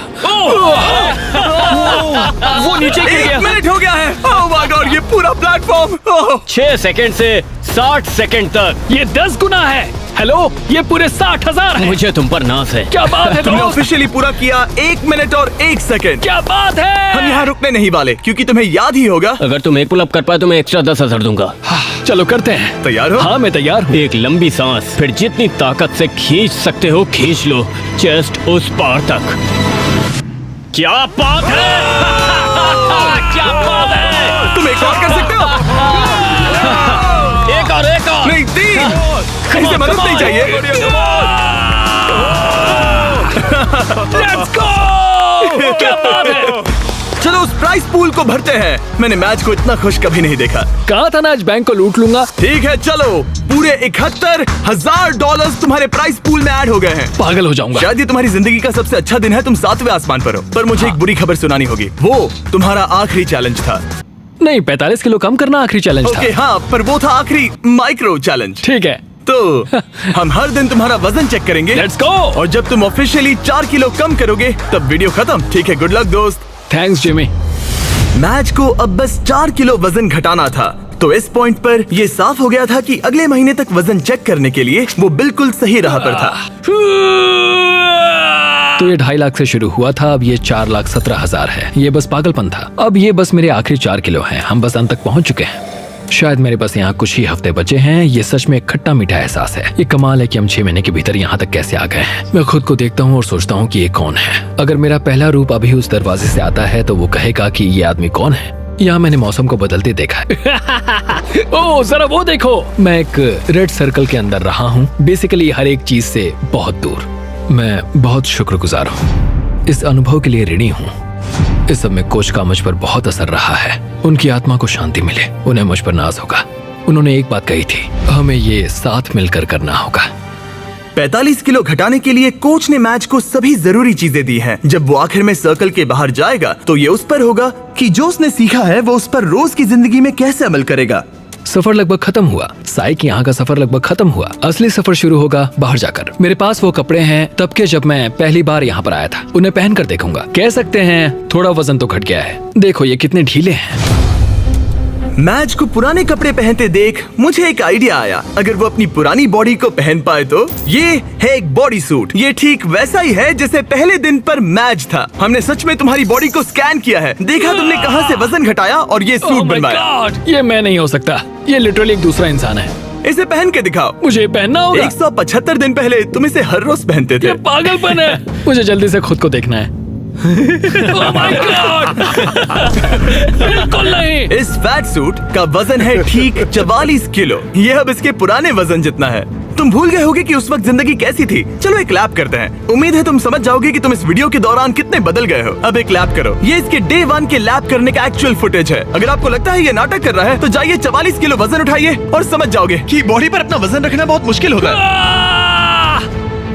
वो नीचे गिर 1 गया। मिनट हो गया है। ओह माय गॉड, ये पूरा प्लेटफॉर्म। 6 सेकंड से 60 सेकंड तक। ये 10 गुना है। हेलो, ये पूरे 60,000 है। मुझे तुम पर नाज है। क्या बात है तुमने दोस्त? ऑफिशियली पूरा किया 1 मिनट और 1 सेकंड। क्या बात है? हम यहाँ रुकने नहीं वाले क्योंकि तुम्हें याद ही होगा। अगर तुम एक पुलअप कर पाए तो मैं एक्स्ट्रा 10,000 दूंगा। चलो करते हैं। तैयार हो? हाँ मैं तैयार हूँ। एक लंबी सांस, फिर जितनी ताकत से खींच सकते हो खींच लो, चेस्ट उस पार तक। क्या बात है? क्या बात है? तुम एक और कर सकते हो। एक और एक और। नहीं, 3। इसे मदद नहीं चाहिए। Let's go! क्या बात है? चलो उस प्राइस पूल को भरते हैं। मैंने मैच को इतना खुश कभी नहीं देखा। कहा था ना आज बैंक को लूट लूंगा। ठीक है, चलो पूरे $71,000 तुम्हारे प्राइस पूल में ऐड हो गए हैं। पागल हो जाऊंगा। शायद ये तुम्हारी जिंदगी का सबसे अच्छा दिन है। तुम 7वें आसमान पर हो। पर मुझे एक बुरी खबर सुनानी होगी। वो तुम्हारा आखिरी चैलेंज था। नहीं, 45 किलो कम करना आखिरी चैलेंज था। ओके हाँ, पर वो था आखिरी माइक्रो चैलेंज। ठीक है। तो हम हर दिन तुम्हारा वजन चेक करेंगे। Let's go. और जब तुम ऑफिशियली 4 किलो कम करोगे तब वीडियो खत्म। ठीक है, गुड लक दोस्त। Thanks Jimmy. मैच को अब बस 4 किलो वजन घटाना था। तो इस पॉइंट पर यह साफ हो गया था कि अगले महीने तक वजन चेक करने के लिए वो बिल्कुल सही राह पर था। तो ये 2.5 लाख से शुरू हुआ था, अब ये 4,17,000 है। ये बस पागलपन था। अब ये बस मेरे आखिरी 4 किलो हैं। हम बस अंत तक पहुंच चुके हैं। शायद मेरे पास यहाँ कुछ ही हफ्ते बचे हैं। ये सच में एक खट्टा मीठा एहसास है। ये कमाल है कि हम 6 महीने के भीतर यहाँ तक कैसे आ गए हैं। मैं खुद को देखता हूँ और सोचता हूँ कि ये कौन है। अगर मेरा पहला रूप अभी उस दरवाजे से आता है तो वो कहेगा कि ये आदमी कौन है। यहाँ मैंने मौसम को बदलते देखा है। ओह जरा वो देखो, मैं एक रेड सर्कल के अंदर रहा हूँ, बेसिकली हर एक चीज से बहुत दूर। मैं बहुत शुक्रगुजार हूँ, इस अनुभव के लिए ऋणी हूँ। इस सब में कोच का मुझ पर बहुत असर रहा है। उनकी आत्मा को शांति मिले, उन्हें मुझ पर नाज होगा। उन्होंने एक बात कही थी, हमें ये साथ मिलकर करना होगा। 45 किलो घटाने के लिए कोच ने मैच को सभी जरूरी चीजें दी हैं। जब वो आखिर में सर्कल के बाहर जाएगा तो ये उस पर होगा कि जो उसने सीखा है वो उस पर रोज की जिंदगी में कैसे अमल करेगा। सफर लगभग खत्म हुआ। साइक यहाँ का सफर लगभग खत्म हुआ। असली सफर शुरू होगा बाहर जाकर। मेरे पास वो कपड़े हैं तब के जब मैं पहली बार यहाँ पर आया था। उन्हें पहनकर देखूंगा। कह सकते हैं थोड़ा वजन तो घट गया है। देखो ये कितने ढीले हैं। मैच को पुराने कपड़े पहनते देख मुझे एक आइडिया आया। अगर वो अपनी पुरानी बॉडी को पहन पाए तो ये है एक बॉडी सूट। ये ठीक वैसा ही है जैसे पहले दिन पर मैच था। हमने सच में तुम्हारी बॉडी को स्कैन किया है, देखा तुमने कहां से वजन घटाया और ये सूट Oh my बनवाया। God! ये मैं नहीं हो सकता। ये लिटरली एक दूसरा इंसान है। इसे पहन के दिखाओ। मुझे ये पहनना होगा। 175 दिन पहले तुम इसे हर रोज पहनते थे। ये पागलपन है। मुझे जल्दी से खुद को देखना है। Oh my God! बिल्कुल नहीं। इस फैट सूट का वजन है ठीक 44 किलो। ये अब इसके पुराने वजन जितना है। तुम भूल गए होगे कि उस वक्त जिंदगी कैसी थी। चलो एक लैप करते हैं। उम्मीद है तुम समझ जाओगे कि तुम इस वीडियो के दौरान कितने बदल गए हो। अब एक लैप करो। ये इसके डे 1 के लैप करने का एक्चुअल फुटेज है। अगर आपको लगता है ये नाटक कर रहा है तो जाइए 44 किलो वजन उठाइए और समझ जाओगे कि बॉडी पर अपना वजन रखना बहुत मुश्किल होता है।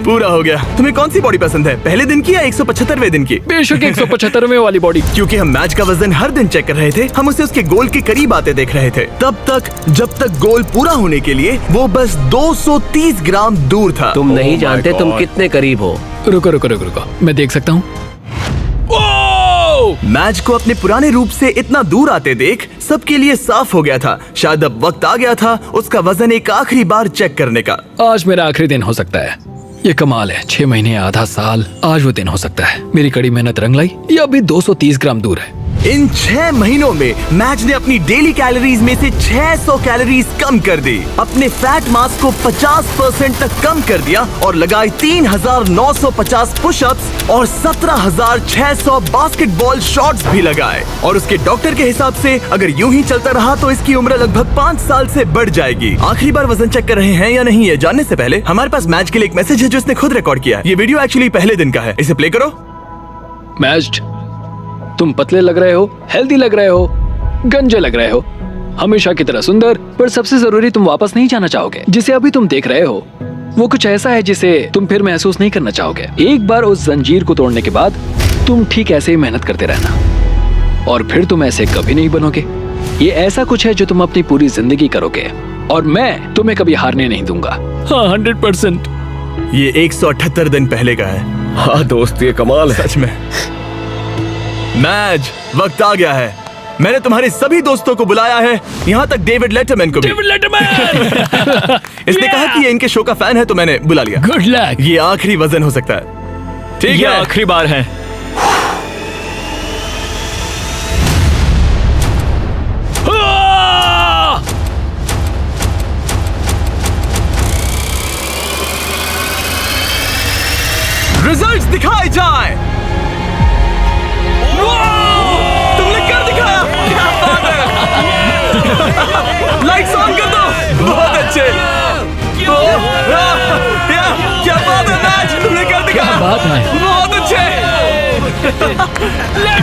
पूरा हो गया। तुम्हें कौन सी बॉडी पसंद है, पहले दिन की या 175वें दिन की? बेशक 175वें वाली बॉडी। क्योंकि हम मैच का वजन हर दिन चेक कर रहे थे, हम उसे उसके गोल के करीब आते देख रहे थे। तब तक जब तक गोल पूरा होने के लिए वो बस 230 ग्राम दूर था। तुम नहीं जानते तुम कितने करीब हो। रुको रुको रुको रुको, मैं देख सकता हूँ। मैच को अपने पुराने रूप से इतना दूर आते देख सबके लिए साफ हो गया था। शायद अब वक्त आ गया था उसका वजन एक आखिरी बार चेक करने का। आज मेरा आखिरी दिन हो सकता है। ये कमाल है। 6 महीने, आधा साल, आज वो दिन हो सकता है। मेरी कड़ी मेहनत रंग लाई। ये अभी 230 ग्राम दूर है। इन 6 महीनों में मैच ने अपनी डेली कैलोरीज में से 600 कैलोरीज कम कर दी, अपने फैट मास को 50% तक कम कर दिया और लगाए 3,950 पुशअप्स और 17,600 बास्केटबॉल शॉट्स भी लगाए। और उसके डॉक्टर के हिसाब से अगर यूं ही चलता रहा तो इसकी उम्र लगभग 5 साल से बढ़ जाएगी। आखिरी बार वजन चेक कर रहे हैं या नहीं ये जानने से पहले हमारे पास मैच के लिए एक मैसेज है जो इसने खुद रिकॉर्ड किया है। ये वीडियो एक्चुअली पहले दिन का है। इसे प्ले करो। मैच, तुम पतले लग रहे हो, हेल्दी लग रहे हो, गंजे लग रहे हो, हमेशा की तरह सुंदर, पर सबसे जरूरी तुम वापस नहीं जाना चाहोगे। जिसे अभी तुम देख रहे हो वो कुछ ऐसा है जिसे तुम फिर महसूस नहीं करना चाहोगे। एक बार उस जंजीर को तोड़ने के बाद तुम ठीक ऐसे ही मेहनत करते रहना और फिर तुम ऐसे कभी नहीं बनोगे। ये ऐसा कुछ है जो तुम अपनी पूरी जिंदगी करोगे और मैं तुम्हें कभी हारने नहीं दूंगा। हाँ 100%। ये 178 दिन पहले का है। हाँ दोस्त, ये कमाल है। सच में। मैज, वक्त आ गया है। मैंने तुम्हारे सभी दोस्तों को बुलाया है, यहाँ तक डेविड लेटरमैन को भी। David Letterman! इसने कहा कि ये इनके शो का फैन है तो मैंने बुला लिया। Good luck. ये आखिरी वजन हो सकता है। ठीक ये है, आखिरी बार है। रिजल्ट्स दिखाए जाए। तुमने कर दिखाया, क्या बात है। लाइट्स ऑन कर दो। बहुत अच्छे। क्या बात है मैच, तुमने कर दिखाया। बात है। बहुत अच्छे।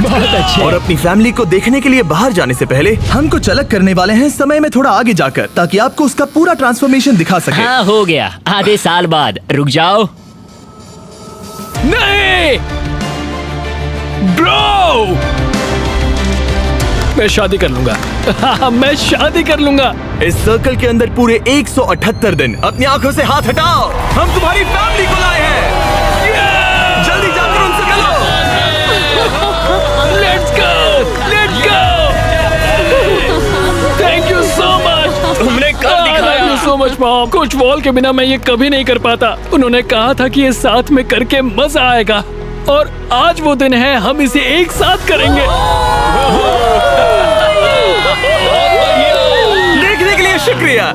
बहुत अच्छे। और अपनी फैमिली को देखने के लिए बाहर जाने से पहले हम कुछ अलग करने वाले हैं समय में थोड़ा आगे जाकर, ताकि आपको उसका पूरा ट्रांसफॉर्मेशन दिखा सके। हाँ हो गया, आधे साल बाद। रुक जाओ। नहीं ब्रो, मैं शादी कर लूंगा। हाँ, मैं शादी कर लूंगा। इस सर्कल के अंदर पूरे 178 दिन अपनी आंखों से हाथ हटाओ। हम तुम्हारी फैमिली को लाए हैं। जल्दी जाकर उनसे मिलो। Let's go. Thank you so much. तुमने कर दिखाया। Thank you so much mom. Coach wall के बिना मैं ये कभी नहीं कर पाता। उन्होंने कहा था कि ये साथ में करके मजा आएगा और आज वो दिन है, हम इसे एक साथ करेंगे। देखने के लिए शुक्रिया।